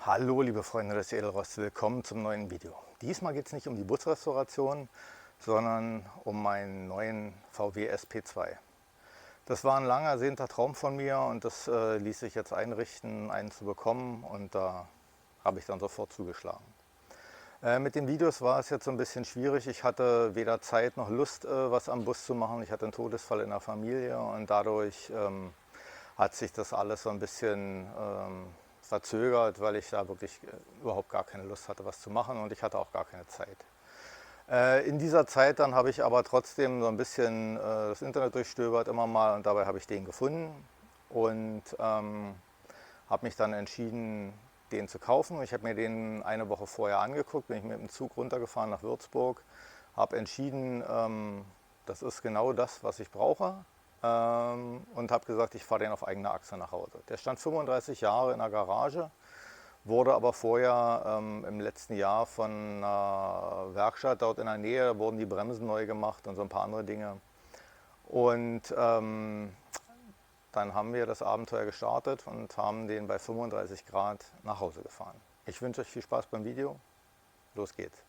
Hallo liebe Freunde des Edelrosts, willkommen zum neuen Video. Diesmal geht es nicht um die Busrestauration, sondern um meinen neuen VW SP2. Das war ein langer ersehnter Traum von mir und das ließ sich jetzt einrichten, einen zu bekommen, und da habe ich dann sofort zugeschlagen. Mit den Videos war es jetzt so ein bisschen schwierig. Ich hatte weder Zeit noch Lust, was am Bus zu machen. Ich hatte einen Todesfall in der Familie und dadurch hat sich das alles so ein bisschen verzögert, weil ich da wirklich überhaupt gar keine Lust hatte, was zu machen, und ich hatte auch gar keine Zeit. In dieser Zeit dann habe ich aber trotzdem so ein bisschen das Internet durchstöbert immer mal, und dabei habe ich den gefunden und habe mich dann entschieden, den zu kaufen. Ich habe mir den eine Woche vorher angeguckt, bin ich mit dem Zug runtergefahren nach Würzburg, habe entschieden, das ist genau das, was ich brauche, und habe gesagt, ich fahre den auf eigene Achse nach Hause. Der stand 35 Jahre in der Garage, wurde aber vorher im letzten Jahr von einer Werkstatt dort in der Nähe, wurden die Bremsen neu gemacht und so ein paar andere Dinge. Und dann haben wir das Abenteuer gestartet und haben den bei 35 Grad nach Hause gefahren. Ich wünsche euch viel Spaß beim Video. Los geht's.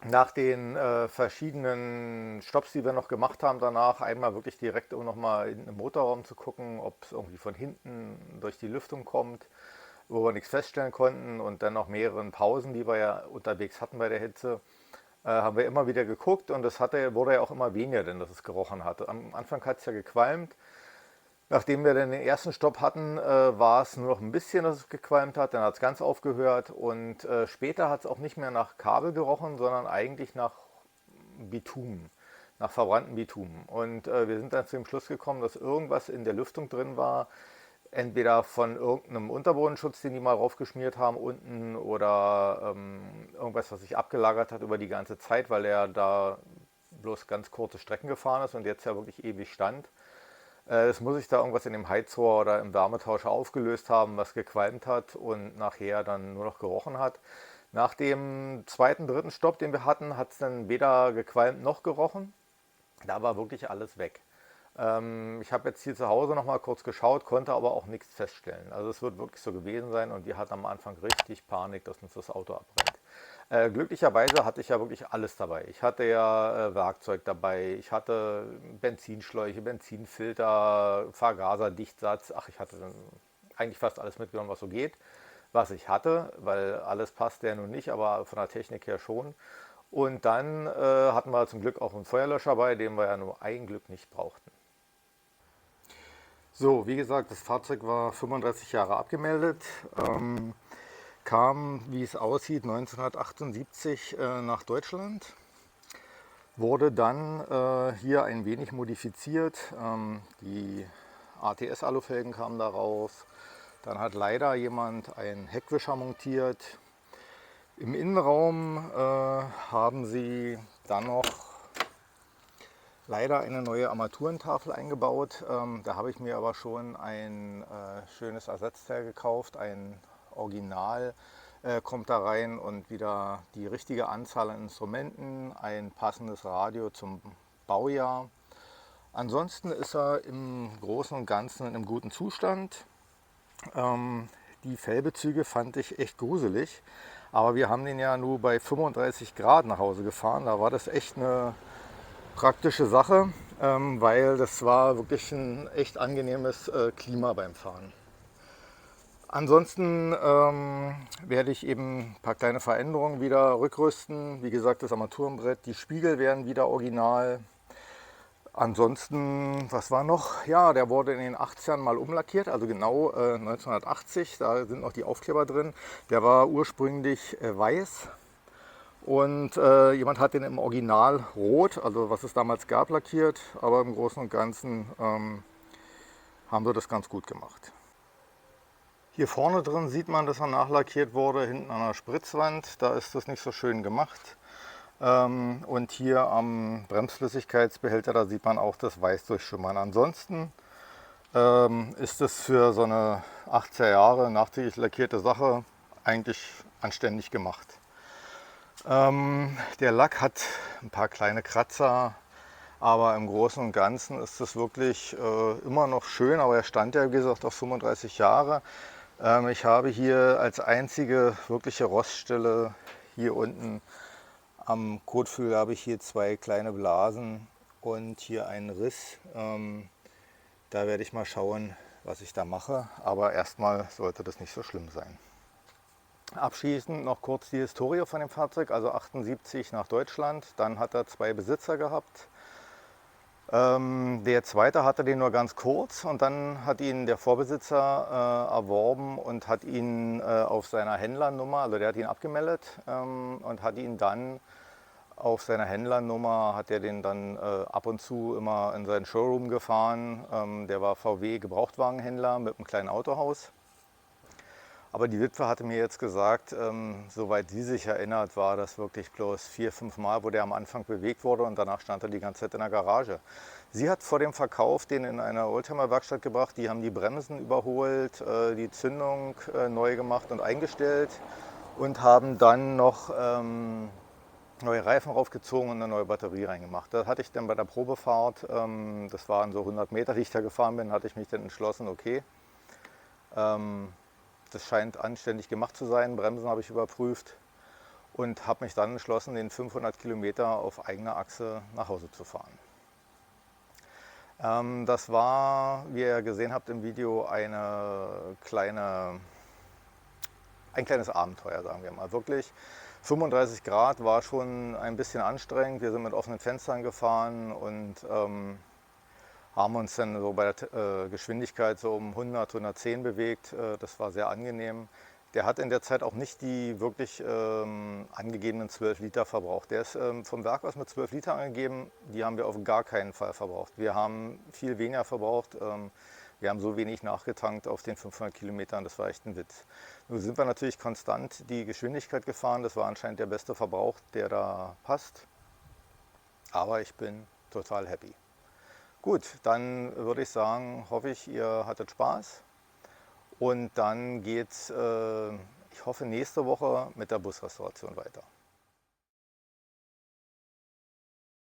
Nach den verschiedenen Stopps, die wir noch gemacht haben danach, einmal wirklich direkt, um nochmal in den Motorraum zu gucken, ob es irgendwie von hinten durch die Lüftung kommt, wo wir nichts feststellen konnten und dann noch mehreren Pausen, die wir ja unterwegs hatten bei der Hitze, haben wir immer wieder geguckt und es wurde ja auch immer weniger, denn dass es gerochen hatte. Am Anfang hat es ja gequalmt. Nachdem wir dann den ersten Stopp hatten, war es nur noch ein bisschen, dass es gequalmt hat. Dann hat es ganz aufgehört und später hat es auch nicht mehr nach Kabel gerochen, sondern eigentlich nach Bitumen, nach verbranntem Bitumen. Und wir sind dann zu dem Schluss gekommen, dass irgendwas in der Lüftung drin war, entweder von irgendeinem Unterbodenschutz, den die mal raufgeschmiert haben unten, oder irgendwas, was sich abgelagert hat über die ganze Zeit, weil er da bloß ganz kurze Strecken gefahren ist und jetzt ja wirklich ewig stand. Es muss sich da irgendwas in dem Heizrohr oder im Wärmetauscher aufgelöst haben, was gequalmt hat und nachher dann nur noch gerochen hat. Nach dem zweiten, dritten Stopp, den wir hatten, hat es dann weder gequalmt noch gerochen. Da war wirklich alles weg. Ich habe jetzt hier zu Hause noch mal kurz geschaut, konnte aber auch nichts feststellen. Also es wird wirklich so gewesen sein und wir hatten am Anfang richtig Panik, dass uns das Auto abbrennt. Glücklicherweise hatte ich ja wirklich alles dabei. Ich hatte ja Werkzeug dabei, ich hatte Benzinschläuche, Benzinfilter, Vergaserdichtsatz. Ach, ich hatte dann eigentlich fast alles mitgenommen, was so geht, was ich hatte, weil alles passte ja nun nicht, aber von der Technik her schon. Und dann hatten wir zum Glück auch einen Feuerlöscher bei, den wir ja nur ein Glück nicht brauchten. So, wie gesagt, das Fahrzeug war 35 Jahre abgemeldet, kam, wie es aussieht, 1978 nach Deutschland, wurde dann hier ein wenig modifiziert. Die ATS-Alufelgen kamen da raus. Dann hat leider jemand einen Heckwischer montiert. Im Innenraum haben sie dann noch leider eine neue Armaturentafel eingebaut. Da habe ich mir aber schon ein schönes Ersatzteil gekauft. Ein Original kommt da rein und wieder die richtige Anzahl an Instrumenten, ein passendes Radio zum Baujahr. Ansonsten ist er im Großen und Ganzen in einem guten Zustand. Die Fellbezüge fand ich echt gruselig, aber wir haben den ja nur bei 35 Grad nach Hause gefahren. Da war das echt eine praktische Sache, weil das war wirklich ein echt angenehmes Klima beim Fahren. Ansonsten werde ich eben ein paar kleine Veränderungen wieder rückrüsten. Wie gesagt, das Armaturenbrett, die Spiegel werden wieder original. Ansonsten, was war noch? Ja, der wurde in den 80ern mal umlackiert, also genau 1980, da sind noch die Aufkleber drin. Der war ursprünglich weiß und jemand hat den im Original rot, also was es damals gab, lackiert, aber im Großen und Ganzen haben wir das ganz gut gemacht. Hier vorne drin sieht man, dass er nachlackiert wurde, hinten an der Spritzwand, da ist das nicht so schön gemacht. Und hier am Bremsflüssigkeitsbehälter, da sieht man auch das Weiß durchschimmern. Ansonsten ist es für so eine 80er Jahre nachträglich lackierte Sache eigentlich anständig gemacht. Der Lack hat ein paar kleine Kratzer, aber im Großen und Ganzen ist es wirklich immer noch schön, aber er stand ja wie gesagt auf 35 Jahre. Ich habe hier als einzige wirkliche Roststelle hier unten am Kotflügel habe ich hier zwei kleine Blasen und hier einen Riss. Da werde ich mal schauen, was ich da mache, aber erstmal sollte das nicht so schlimm sein. Abschließend noch kurz die Historie von dem Fahrzeug, also 78 nach Deutschland, dann hat er zwei Besitzer gehabt. Der zweite hatte den nur ganz kurz und dann hat ihn der Vorbesitzer erworben und hat ihn auf seiner Händlernummer, also der hat ihn abgemeldet und hat ihn dann auf seiner Händlernummer, hat er den dann ab und zu immer in seinen Showroom gefahren. Der war VW Gebrauchtwagenhändler mit einem kleinen Autohaus. Aber die Witwe hatte mir jetzt gesagt, soweit sie sich erinnert, war das wirklich bloß 4, 5 Mal, wo der am Anfang bewegt wurde und danach stand er die ganze Zeit in der Garage. Sie hat vor dem Verkauf den in eine Oldtimer-Werkstatt gebracht, die haben die Bremsen überholt, die Zündung neu gemacht und eingestellt und haben dann noch neue Reifen raufgezogen und eine neue Batterie reingemacht. Das hatte ich dann bei der Probefahrt, das waren so 100 Meter, die ich da gefahren bin, hatte ich mich dann entschlossen, okay, das scheint anständig gemacht zu sein. Bremsen habe ich überprüft und habe mich dann entschlossen, den 500 Kilometer auf eigener Achse nach Hause zu fahren. Das war, wie ihr gesehen habt im Video, eine kleine ein kleines Abenteuer, sagen wir mal. Wirklich, 35 Grad war schon ein bisschen anstrengend. Wir sind mit offenen Fenstern gefahren und haben uns dann so bei der Geschwindigkeit so um 100, 110 bewegt. Das war sehr angenehm. Der hat in der Zeit auch nicht die wirklich angegebenen 12 Liter verbraucht. Der ist vom Werk aus mit 12 Liter angegeben, die haben wir auf gar keinen Fall verbraucht. Wir haben viel weniger verbraucht. Wir haben so wenig nachgetankt auf den 500 Kilometern, das war echt ein Witz. Nun sind wir natürlich konstant die Geschwindigkeit gefahren, das war anscheinend der beste Verbrauch, der da passt. Aber ich bin total happy. Gut, dann würde ich sagen, hoffe ich, ihr hattet Spaß. Und dann geht's, ich hoffe, nächste Woche mit der Busrestauration weiter.